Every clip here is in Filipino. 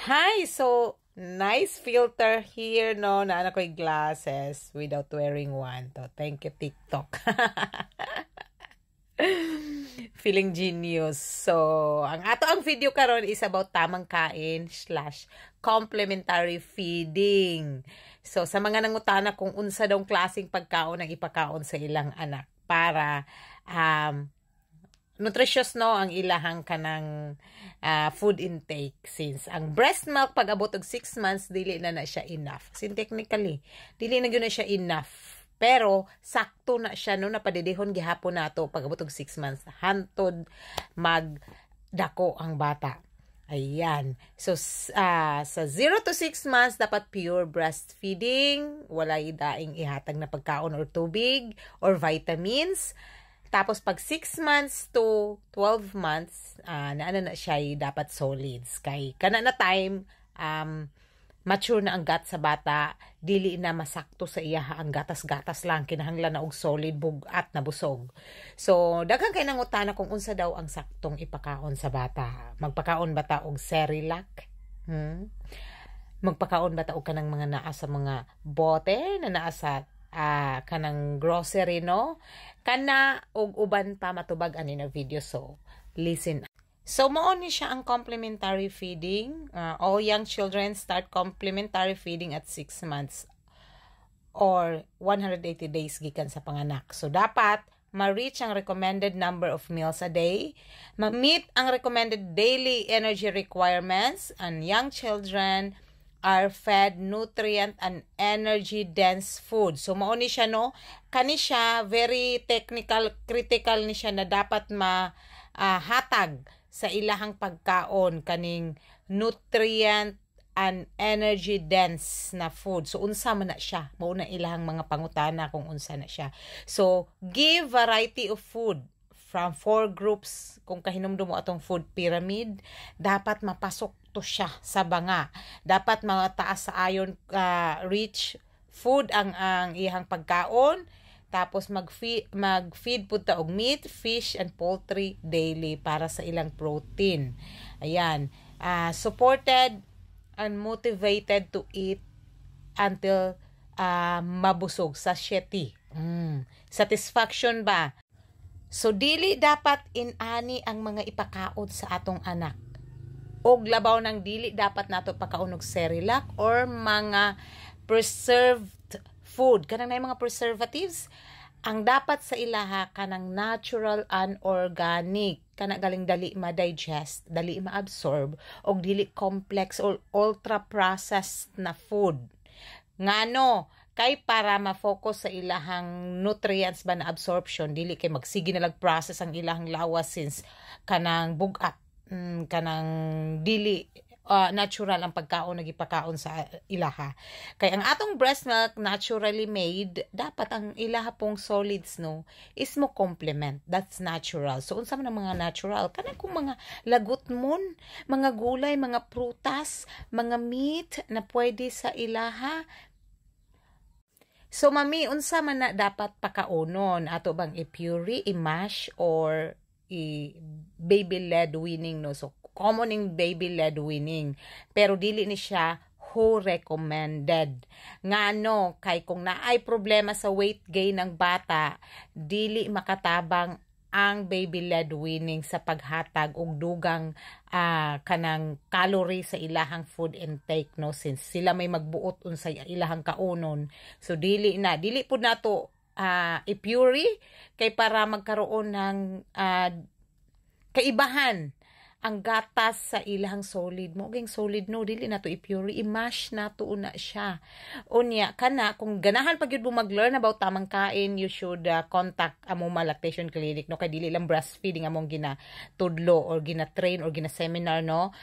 Hi! So, nice filter here, no? Na anak ko'y glasses without wearing one. To. Thank you, TikTok. Feeling genius. So, ang video karon is about tamang kain / complementary feeding. So, sa mga nangutana kung unsa daw klaseng pagkaon ang ipakaon sa ilang anak para nutritious no ang ilahang kanang food intake, since ang breast milk pag abot og 6 months dili na siya enough. Sin technically dili na gyud na siya enough, pero sakto na siya no, napadidihon gihapon nato pag abot og 6 months hantod magdako ang bata. Ayan. So, sa 0 to 6 months, dapat pure breastfeeding. Walay daing ihatag na pagkaon or tubig or vitamins. Tapos, pag 6 months to 12 months, na siya dapat solids. Kay kana na time, mature na ang gut sa bata, dili na masakto sa iya ang gatas-gatas lang, kinahanglan na og solid, bugat na busog. So, daghang kay nangutana kung unsa daw ang saktong ipakaon sa bata. Magpakaon bata og Cerelac? Magpakaon bata og kanang mga naa sa mga bote na naa sa kanang grocery, no? Kana og uban pa matubag ani na video, so listen. So, mao ni siya ang complementary feeding. All young children start complementary feeding at 6 months or 180 days gikan sa panganak. So, dapat ma-reach ang recommended number of meals a day, ma-meet ang recommended daily energy requirements, and young children are fed nutrient and energy-dense food. So, mao ni siya, no? Kani siya, very technical, critical ni siya na dapat hatag sa ilahang pagkaon kaning nutrient and energy dense na food. So, unsa man na siya? Mao na ilahang mga pangutana kung unsa na siya. So, give variety of food from 4 groups. Kung kahinumdum mo atong food pyramid, dapat mapasok to siya sa banga. Dapat mataas sa iron rich food ang iyang pagkaon. Tapos mag-feed po ta og meat, fish, and poultry daily para sa ilang protein. Ayan. Supported and motivated to eat until mabusog, satiety. Satisfaction ba? So, dili dapat inani ang mga ipakaon sa atong anak. Og labaw ng dili dapat nato pakaon og Cerelac or mga preserved food. Kanang na mga preservatives, ang dapat sa ilaha kanang natural and organic. Kana galing dali ma-digest, dali ma-absorb, og dili complex or ultra-processed na food. Ngano? Kay para ma-focus sa ilahang nutrients ba na absorption, dili kay magsige na lag-process ang ilahang lawas, since kanang bugat, kanang dili natural ang pagkaon nagipakaon sa ilaha. Kay ang atong breast milk naturally made, dapat ang ilaha pong solids, no, is mo complement. That's natural. So, unsa man ang mga natural? Kanang kung mga lagutmon, mga gulay, mga prutas, mga meat na pwede sa ilaha. So, mami, unsa man na dapat pakaonon? Ato bang i-puree, i-mash, or baby-led weaning, no? So, common in baby-led weaning. Pero dili ni siya who recommended. Ngano, kay kung naay problema sa weight gain ng bata, dili makatabang ang baby-led weaning sa paghatag og dugang kanang calorie sa ilahang food intake, no, since sila may magbuot unsay ilahang kaunon. So dili pud nato i-puree kay para magkaroon ng kaibahan ang gatas sa ilahang solid mo. Ging solid, no, dili na to i-puree, i-mash na to una siya. Unya, kana, kung ganahan pag yun mo mag-learn about tamang kain, you should contact among lactation clinic, no, kay dili lang breastfeeding among ginatudlo or gina-train or gina-seminar, no.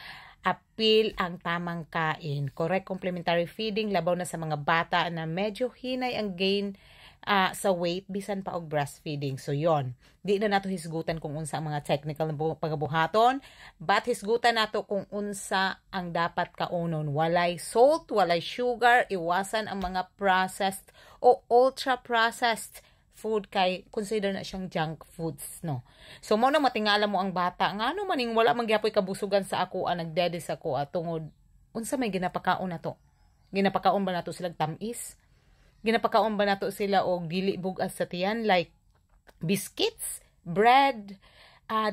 Appeal ang tamang kain. Correct complementary feeding, labaw na sa mga bata na medyo hinay ang gain sa weight bisan pa og breastfeeding. So yon, di na nato hisgutan kung unsa ang mga technical na pagabuhaton, but hisgutan nato kung unsa ang dapat kaunon. Walay salt, walay sugar, iwasan ang mga processed o ultra processed food, kay consider na siyang junk foods, no. So mo na matingala mo ang bata, ngano maning wala man gyapon kabusugan sa ako, nagdede sa ako tungod unsa may ginapakaon nato? Ginapakaon ba nato sila tamis? Ginapakaon ba nato sila og dili bugas sa tiyan like biscuits, bread?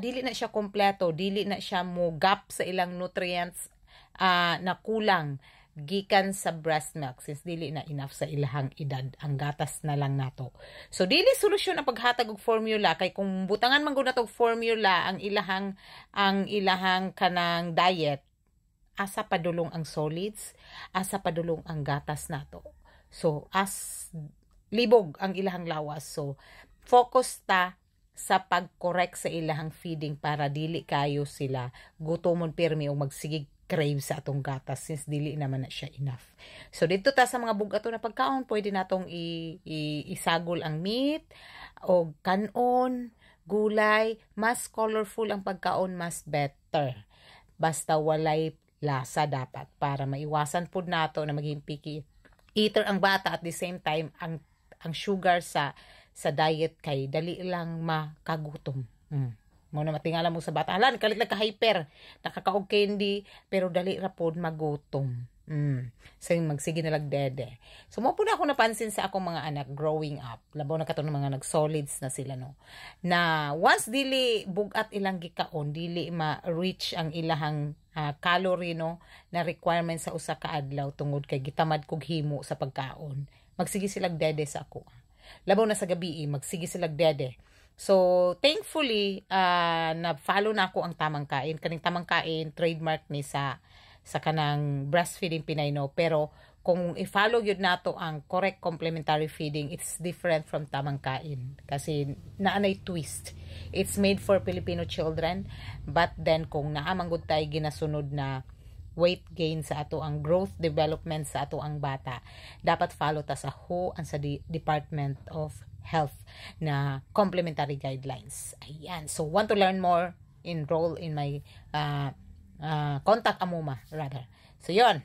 Dili na siya kompleto, dili na siya mo gap sa ilang nutrients na kulang gikan sa breast milk since dili na enough sa ilahang edad, ang gatas na lang nato. So dili solusyon ang paghatag og formula kay kung butangan man gud nato og formula ang ilahang kanang diet, asa padulong ang solids, asa padulong ang gatas nato. So as libog ang ilahang lawas. So focus ta sa pag-correct sa ilahang feeding para dili kayo sila gutomon pirmi o magsigig crave sa atong gatas since dili naman na siya enough. So dito ta sa mga bugato na pagkaon, pwede natong isagol ang meat o kanon, gulay, mas colorful ang pagkaon, mas better. Basta walay lasa dapat para maiwasan pud nato na maging picky eater ang bata at the same time ang sugar sa diet kay dali lang makagutom. Mo na matingala mo sa bata. Hala, kalit lang ka-hyper. Nakakaog candy, pero dali ra pod magutom. So, magsige na lang dede. So, mo po na ako napansin sa akong mga anak growing up. Labaw na katong mga nag-solids na sila, no? Na once dili bugat ilang gikaon, dili ma-reach ang ilahang calorie, no? Na requirement sa usa ka adlaw tungod kay gitamad kog himo sa pagkaon. Magsige silang dede sa ako. Labaw na sa gabi, magsige silang dede. So, thankfully, na-follow na ako ang tamang kain. Kaning tamang kain, trademark ni sa kanang breastfeeding Pinay, no? Pero, kung i-follow yun nato ang correct complementary feeding, it's different from tamang kain. Kasi, naanay twist. It's made for Filipino children. But then, kung naamanggod tayo ginasunod na weight gain sa ato ang growth development sa ato ang bata, dapat follow ta sa WHO and sa Department of Health na complementary guidelines. Ayan. So, want to learn more? Enroll in my contact Amuma rather. So, yun.